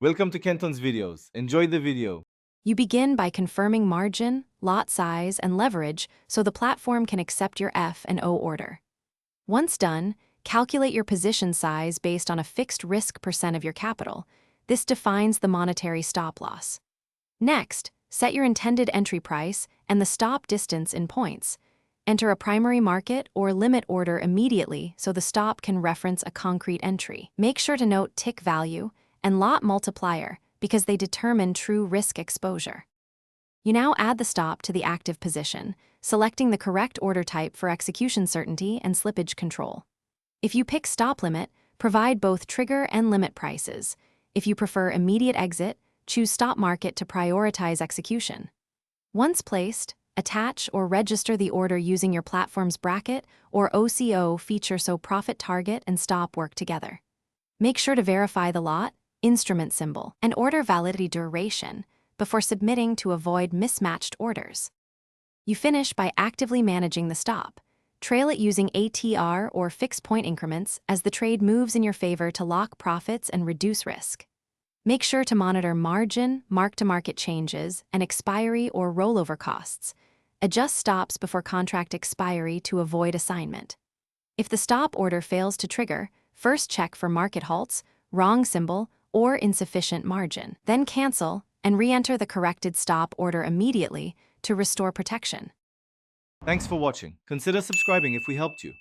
Welcome to Kenton's videos. Enjoy the video. You begin by confirming margin, lot size, and leverage so the platform can accept your F&O order. Once done, calculate your position size based on a fixed risk percent of your capital. This defines the monetary stop loss. Next, set your intended entry price and the stop distance in points. Enter a primary market or limit order immediately so the stop can reference a concrete entry. Make sure to note tick value and lot multiplier because they determine true risk exposure. You now add the stop to the active position, selecting the correct order type for execution certainty and slippage control. If you pick stop limit, provide both trigger and limit prices. If you prefer immediate exit, choose stop market to prioritize execution. Once placed, attach or register the order using your platform's bracket or OCO feature so profit target and stop work together. Make sure to verify the lot, instrument symbol, and order validity duration before submitting to avoid mismatched orders. You finish by actively managing the stop. Trail it using ATR or fixed point increments as the trade moves in your favor to lock profits and reduce risk. Make sure to monitor margin, mark-to-market changes, and expiry or rollover costs. Adjust stops before contract expiry to avoid assignment. If the stop order fails to trigger, first check for market halts, wrong symbol, or insufficient margin. Then cancel and re-enter the corrected stop order immediately to restore protection. Thanks for watching. Consider subscribing if we helped you.